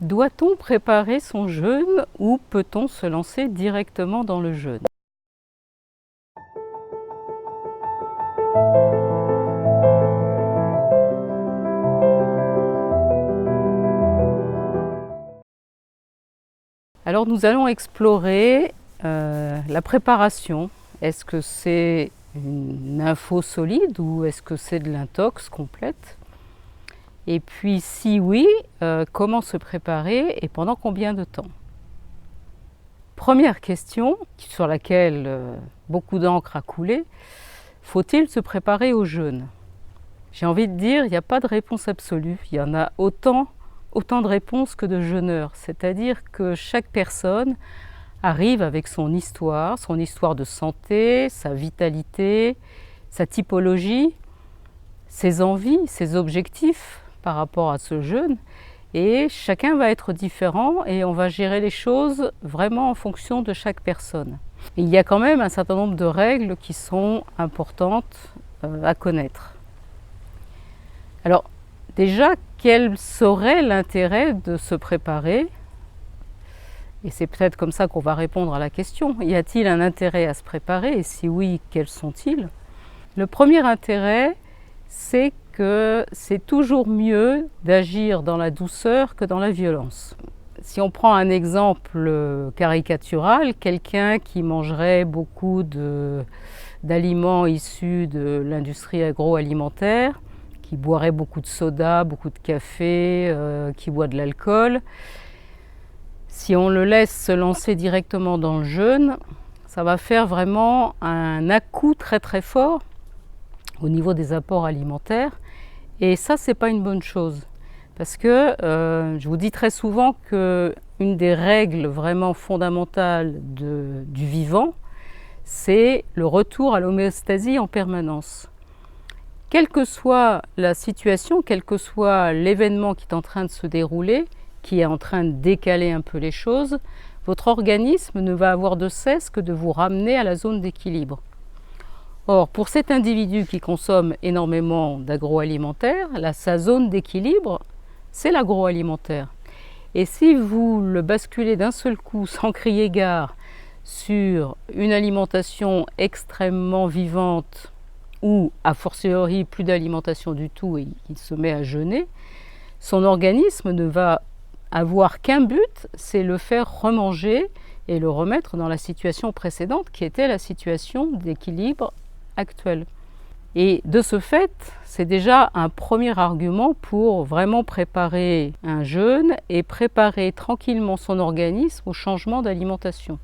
Doit-on préparer son jeûne ou peut-on se lancer directement dans le jeûne? Alors nous allons explorer la préparation. Est-ce que c'est une info solide ou est-ce que c'est de l'intox complète? Et puis si oui, comment se préparer et pendant combien de temps? Première question sur laquelle beaucoup d'encre a coulé, faut-il se préparer au jeûne? J'ai envie de dire, il n'y a pas de réponse absolue. Il y en a autant de réponses que de jeûneurs. C'est-à-dire que chaque personne arrive avec son histoire de santé, sa vitalité, sa typologie, ses envies, ses objectifs par rapport à ce jeûne. Et chacun va être différent et on va gérer les choses vraiment en fonction de chaque personne. Et il y a quand même un certain nombre de règles qui sont importantes à connaître. Alors déjà, quel serait l'intérêt de se préparer? Et c'est peut-être comme ça qu'on va répondre à la question. Y a-t-il un intérêt à se préparer? Et si oui, quels sont-ils? Le premier intérêt, c'est que c'est toujours mieux d'agir dans la douceur que dans la violence. Si on prend un exemple caricatural, quelqu'un qui mangerait beaucoup d'aliments issus de l'industrie agroalimentaire, qui boirait beaucoup de soda, beaucoup de café, qui boit de l'alcool, si on le laisse se lancer directement dans le jeûne, ça va faire vraiment un à-coup très très fort au niveau des apports alimentaires. Et ça, c'est pas une bonne chose. Parce que je vous dis très souvent qu'une des règles vraiment fondamentales du vivant, c'est le retour à l'homéostasie en permanence. Quelle que soit la situation, quel que soit l'événement qui est en train de se dérouler, qui est en train de décaler un peu les choses, votre organisme ne va avoir de cesse que de vous ramener à la zone d'équilibre. Or, pour cet individu qui consomme énormément d'agroalimentaire, sa zone d'équilibre, c'est l'agroalimentaire. Et si vous le basculez d'un seul coup, sans crier gare, sur une alimentation extrêmement vivante, ou a fortiori plus d'alimentation du tout et il se met à jeûner, son organisme ne va avoir qu'un but, c'est le faire remanger et le remettre dans la situation précédente qui était la situation d'équilibre actuelle. Et de ce fait, c'est déjà un premier argument pour vraiment préparer un jeûne et préparer tranquillement son organisme au changement d'alimentation.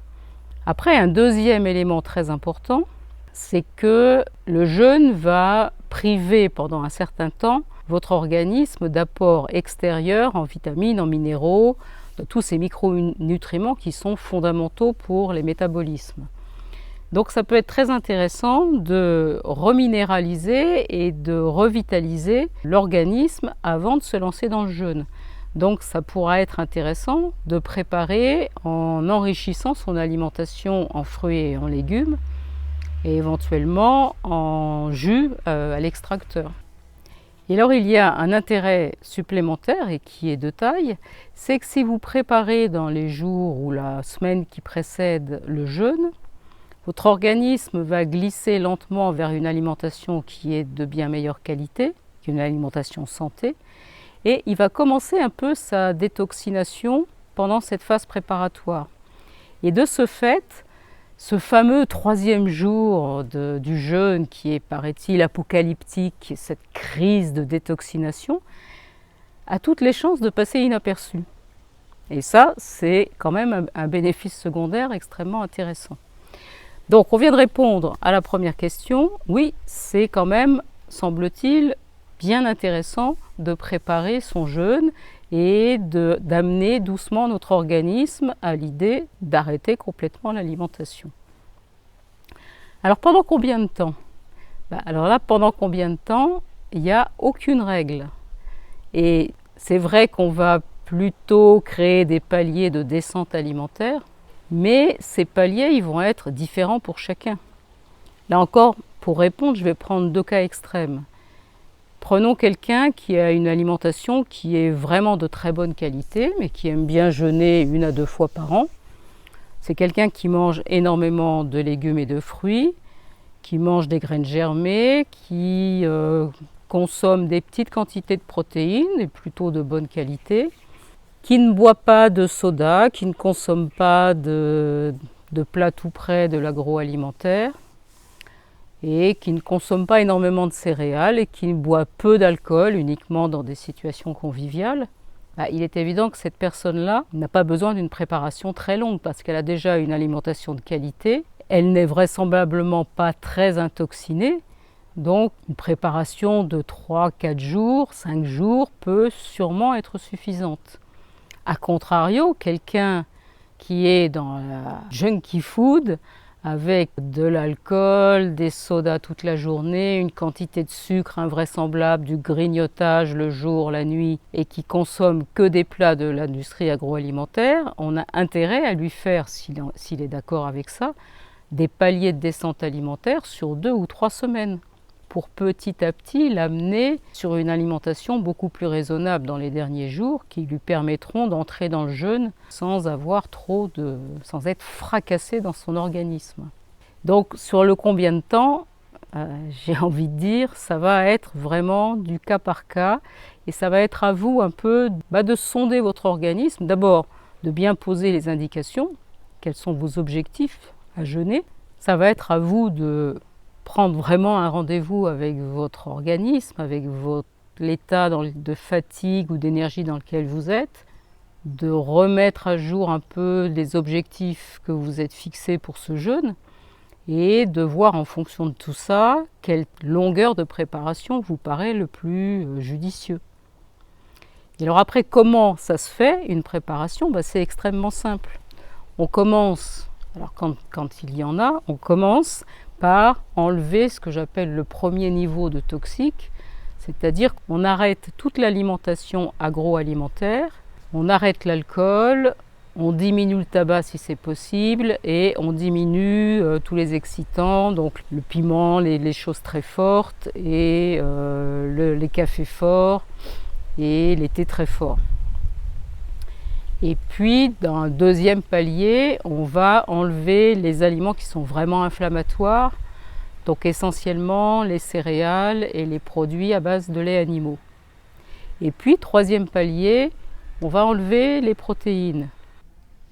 Après, un deuxième élément très important, c'est que le jeûne va priver pendant un certain temps votre organisme d'apports extérieurs en vitamines, en minéraux, de tous ces micronutriments qui sont fondamentaux pour les métabolismes. Donc ça peut être très intéressant de reminéraliser et de revitaliser l'organisme avant de se lancer dans le jeûne. Donc ça pourra être intéressant de préparer en enrichissant son alimentation en fruits et en légumes, et éventuellement en jus à l'extracteur. Et alors il y a un intérêt supplémentaire et qui est de taille, c'est que si vous préparez dans les jours ou la semaine qui précède le jeûne, votre organisme va glisser lentement vers une alimentation qui est de bien meilleure qualité, une alimentation santé, et il va commencer un peu sa détoxination pendant cette phase préparatoire. Et de ce fait, ce fameux troisième jour du jeûne qui est, paraît-il, apocalyptique, cette crise de détoxination, a toutes les chances de passer inaperçu. Et ça, c'est quand même un bénéfice secondaire extrêmement intéressant. Donc, on vient de répondre à la première question. Oui, c'est quand même, semble-t-il, bien intéressant de préparer son jeûne et d'amener doucement notre organisme à l'idée d'arrêter complètement l'alimentation. Alors pendant combien de temps? Alors là, pendant combien de temps? Il n'y a aucune règle. Et c'est vrai qu'on va plutôt créer des paliers de descente alimentaire, mais ces paliers, ils vont être différents pour chacun. Là encore, pour répondre, je vais prendre deux cas extrêmes. Prenons quelqu'un qui a une alimentation qui est vraiment de très bonne qualité, mais qui aime bien jeûner 1 à 2 fois par an. C'est quelqu'un qui mange énormément de légumes et de fruits, qui mange des graines germées, qui consomme des petites quantités de protéines, et plutôt de bonne qualité, qui ne boit pas de soda, qui ne consomme pas de plats tout près de l'agroalimentaire, et qui ne consomme pas énormément de céréales et qui boit peu d'alcool, uniquement dans des situations conviviales. Il est évident que cette personne-là n'a pas besoin d'une préparation très longue parce qu'elle a déjà une alimentation de qualité. Elle n'est vraisemblablement pas très intoxinée, donc une préparation de 3-4 jours, 5 jours peut sûrement être suffisante. A contrario, quelqu'un qui est dans la junkie food, avec de l'alcool, des sodas toute la journée, une quantité de sucre invraisemblable, du grignotage le jour, la nuit, et qui consomme que des plats de l'industrie agroalimentaire, on a intérêt à lui faire, s'il est d'accord avec ça, des paliers de descente alimentaire sur 2 ou 3 semaines, pour petit à petit l'amener sur une alimentation beaucoup plus raisonnable dans les derniers jours, qui lui permettront d'entrer dans le jeûne sans être fracassé dans son organisme. Donc sur le combien de temps, j'ai envie de dire, ça va être vraiment du cas par cas, et ça va être à vous un peu de sonder votre organisme. D'abord, de bien poser les indications, quels sont vos objectifs à jeûner. Ça va être à vous de prendre vraiment un rendez-vous avec votre organisme, avec l'état de fatigue ou d'énergie dans lequel vous êtes, de remettre à jour un peu les objectifs que vous êtes fixés pour ce jeûne et de voir en fonction de tout ça quelle longueur de préparation vous paraît le plus judicieux. Et alors après, comment ça se fait une préparation? C'est extrêmement simple. On commence, alors quand il y en a, on commence par enlever ce que j'appelle le premier niveau de toxique, c'est-à-dire qu'on arrête toute l'alimentation agroalimentaire, on arrête l'alcool, on diminue le tabac si c'est possible et on diminue tous les excitants, donc le piment, les choses très fortes et les cafés forts et les thés très forts. Et puis, dans un deuxième palier, on va enlever les aliments qui sont vraiment inflammatoires, donc essentiellement les céréales et les produits à base de laits animaux. Et puis, troisième palier, on va enlever les protéines.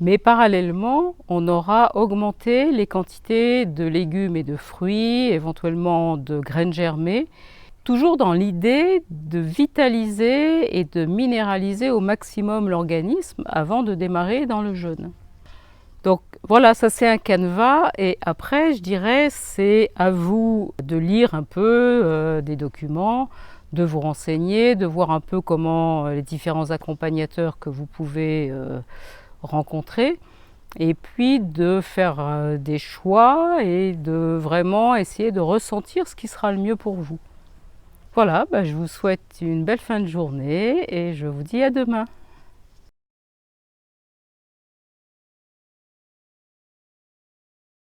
Mais parallèlement, on aura augmenté les quantités de légumes et de fruits, éventuellement de graines germées, toujours dans l'idée de vitaliser et de minéraliser au maximum l'organisme avant de démarrer dans le jeûne. Donc voilà, ça c'est un canevas et après je dirais c'est à vous de lire un peu des documents, de vous renseigner, de voir un peu comment les différents accompagnateurs que vous pouvez rencontrer et puis de faire des choix et de vraiment essayer de ressentir ce qui sera le mieux pour vous. Voilà, je vous souhaite une belle fin de journée et je vous dis à demain.